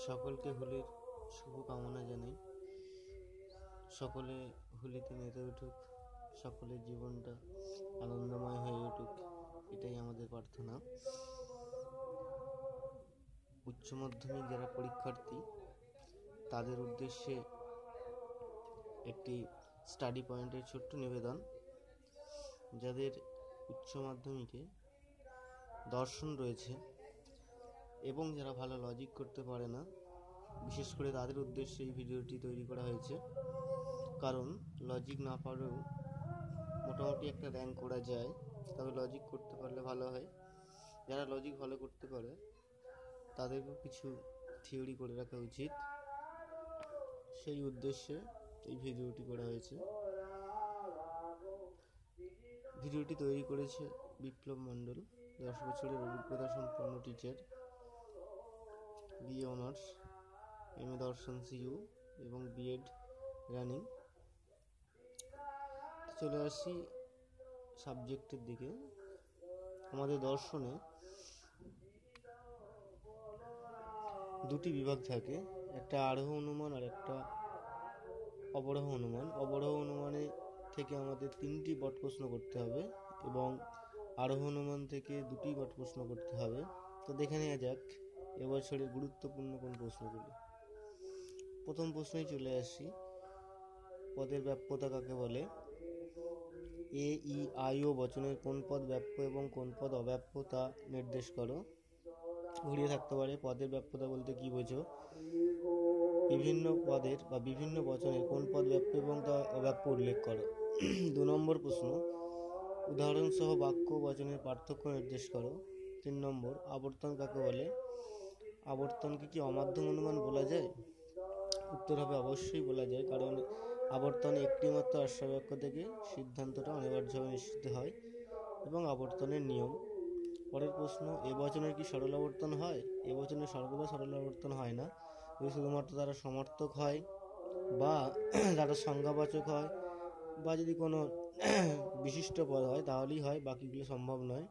সকলকে হোলির শুভকামনা জানাই। সকলে হোলিতে মেতে উঠুক, সকলের জীবনটা আনন্দময় হয়ে উঠুক, এটাই আমাদের প্রার্থনা। উচ্চ মাধ্যমিক যারা পরীক্ষার্থী তাদের উদ্দেশ্যে একটি স্টাডি পয়েন্টের ছোট্ট নিবেদন। যাদের উচ্চ মাধ্যমিকে দর্শন রয়েছে এবং যারা ভালো লজিক করতে পারে না, বিশেষ করে তাদের উদ্দেশ্যে এই ভিডিওটি তৈরি করা হয়েছে। কারণ লজিক না পারলেও মোটামুটি একটা র্যাঙ্ক করা যায়, তবে লজিক করতে পারলে ভালো হয়। যারা লজিক ভালো করতে পারে তাদেরকেও কিছু থিওরি করে রাখা উচিত, সেই উদ্দেশ্যে এই ভিডিওটি করা হয়েছে। ভিডিওটি তৈরি করেছে বিপ্লব মণ্ডল, 10 বছরের অভিজ্ঞতা সম্পন্ন টিচার, BA অনার্স, MA দর্শন CU এবং B.Ed রানিং। চলে আসি সাবজেক্টের দিকে। আমাদের দর্শনে দুটি বিভাগ থাকে, একটা আরোহ অনুমান আর একটা অবরোহ অনুমান। অবরোহ অনুমানে থেকে আমাদের 3টি বট প্রশ্ন করতে হবে এবং আরোহ অনুমান থেকে 2টি বট প্রশ্ন করতে হবে। তো দেখে নেওয়া যাক এবছরের গুরুত্বপূর্ণ কোন প্রশ্নগুলি। প্রথম প্রশ্নেই চলে আসি, পদের ব্যাপ্যতা কাকে বলে? এ, ই, আই ও বচনের কোন পদ ব্যাপ্য এবং কোন পদ অব্যাপ্য তা নির্দেশ করো। ঘুরিয়ে থাকতে পারে, পদের ব্যাপ্যতা বলতে কি বোঝো? বিভিন্ন পদের বা বিভিন্ন বচনের কোন পদ ব্যাপ্য এবং তা অব্যাপ্য উল্লেখ করো। 2 নম্বর প্রশ্ন, উদাহরণ সহ বাক্য বচনের পার্থক্য নির্দেশ করো। 3 নম্বর, আবর্তন কাকে বলে? আবর্তনকে কি অমাধ্যম অনুমান বলা যায়? উত্তর হবে অবশ্যই বলা যায়, কারণ আবর্তনে একটি মাত্র আশ্রয়বাক্য থেকে সিদ্ধান্তটা অনিবার্যভাবে নিশ্চিত হয় এবং আবর্তনের নিয়ম। পরের প্রশ্ন, এ বচনের কি সরল আবর্তন হয়? এ বচনের সর্বদা সরল আবর্তন হয় না, যদি শুধুমাত্র তারা সমার্থক হয় বা তারা সংজ্ঞাবাচক হয় বা যদি কোনো বিশিষ্ট পদ হয় তাহলেই হয়, বাকিগুলো সম্ভব নয়।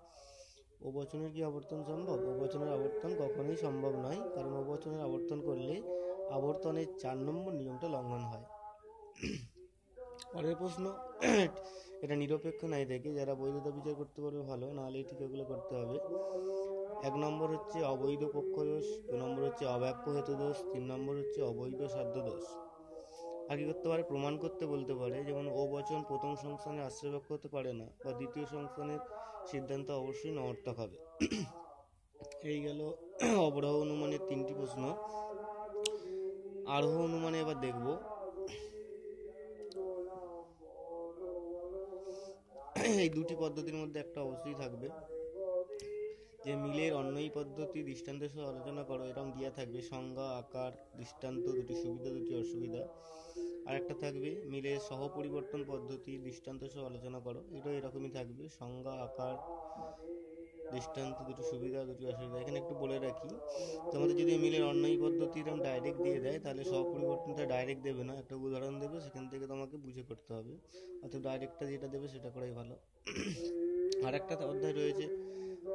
ও বচনের কি আবর্তন সম্ভব? ও বচনের আবর্তন কখনোই সম্ভব নয়, কারণ ও বচনের আবর্তন করলে আবর্তনের 4 নম্বর নিয়মটা লঙ্ঘন হয়। পরের প্রশ্ন, এটা নিরপেক্ষ নাই থেকে যারা বৈধতা বিচার করতে পারবে ভালো, নাহলে এই টিকাগুলো করতে হবে। 1 নম্বর হচ্ছে অবৈধ পক্ষ দোষ, 2 নম্বর হচ্ছে অব্যাপ্য হেতু দোষ, 3 নম্বর হচ্ছে অবৈধ সাধ্য দোষ। আর কি করতে পারে? প্রমাণ করতে বলতে পারে, যেমন ও বচন প্রথম সংস্থানের আশ্রয়বাক্য হতে পারে না বা দ্বিতীয় সংস্থানের সিদ্ধান্ত অবশ্যই নর্থক হবে। এই গেল অবরোহ অনুমানের 3টি প্রশ্ন। আরোহ অনুমানে এবার দেখব। এই দুটি পদ্ধতির মধ্যে একটা অবশ্যই থাকবে যে মিলের অন্যই পদ্ধতি দৃষ্টান্ত সহ আলোচনা করো, এরকম দিয়া থাকবে সংজ্ঞা, আকার, দৃষ্টান্ত, দুটি সুবিধা দুটি অসুবিধা। আর একটা থাকবে মিলের সহ পরিবর্তন পদ্ধতি দৃষ্টান্ত সহ আলোচনা করো, এটাও এরকমই থাকবে, সংজ্ঞা, আকার, দৃষ্টান্ত, দুটি সুবিধা দুটি অসুবিধা। এখানে একটু বলে রাখি, তোমাদের যদি মিলের অন্যই পদ্ধতি এরকম ডাইরেক্ট দিয়ে দেয় তাহলে সহ পরিবর্তনটা ডাইরেক্ট দেবে না, একটা উদাহরণ দেবে, সেখান থেকে তোমাকে বুঝে করতে হবে। অর্থাৎ ডাইরেক্টটা যেটা দেবে সেটা করাই ভালো। আর একটা অধ্যায় রয়েছে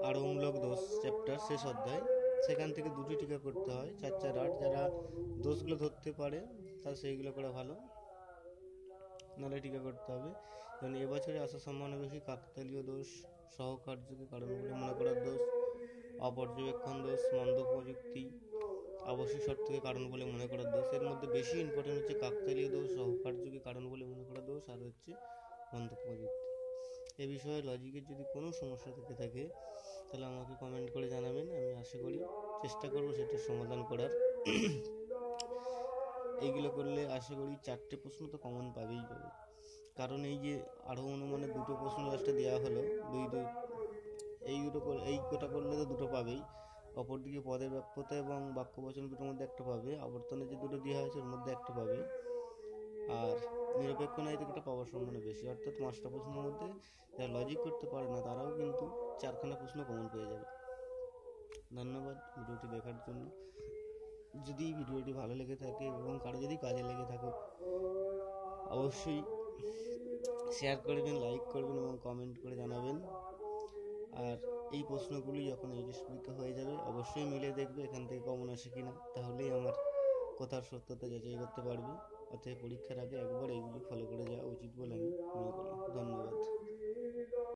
আরোহমূলক দোষ চ্যাপ্টার, শেষ অধ্যায়, সেখান থেকে 2টি টিকা করতে হয়, 4 4 8। যারা দোষগুলো ধরতে পারে তারা সেইগুলো করা ভালো, নাহলে টিকা করতে হবে। কারণ এবছরে আসার সম্ভাবনা বেশি কাকতালীয় দোষ, সহকার্যকে কারণ বলে মনে করার দোষ, অপর্যবেক্ষণ দোষ, মন্দ প্রযুক্তি, আবশ্যিক শর্তকে কারণ বলে মনে করার দোষ। এর মধ্যে বেশি ইম্পর্টেন্ট হচ্ছে কাকতালীয় দোষ, সহকার্যকে কারণ বলে মনে করার দোষ, আর হচ্ছে মন্দ প্রযুক্তি। এ বিষয়ে লজিকের যদি কোনো সমস্যা থেকে থাকে তাহলে আমাকে কমেন্ট করে জানাবেন, আমি আশা করি চেষ্টা করব সেটার সমাধান করার। এইগুলো করলে আশা করি 4টে প্রশ্ন তো কমন পাবেই পাবে, কারণ এই যে আরোহ অনুমানের 2টো প্রশ্ন লাস্টে দেওয়া হলো, এই কোটা করলে তো 2টো পাবেই। অপরদিকে পদের ব্যাপ্যতা এবং বাক্য বচন দুটোর মধ্যে একটা পাবে, আবর্তনে যে 2টো দেওয়া হয়েছে ওর মধ্যে একটা পাবে, আর নিরপেক্ষ নাই থেকে একটা পাওয়ার সম্ভাবনা বেশি। অর্থাৎ 5টা প্রশ্নের মধ্যে যারা লজিক করতে পারে না তারাও কিন্তু 4খানা প্রশ্ন কমন পেয়ে যাবে। ধন্যবাদ ভিডিওটি দেখার জন্য। যদি ভিডিওটি ভালো লেগে থাকে এবং কারো যদি কাজে লেগে থাকে অবশ্যই শেয়ার করবেন, লাইক করবেন এবং কমেন্ট করে জানাবেন। আর এই প্রশ্নগুলি যখন এইচএস পরীক্ষা হয়ে যাবে অবশ্যই মিলে দেখবে এখান থেকে কমন আসে কিনা, তাহলেই আমার কথার সত্যতা যাচাই করতে পারবে। অতএব পরীক্ষার আগে একবার এইগুলি ফলো করে যাওয়া উচিত বলে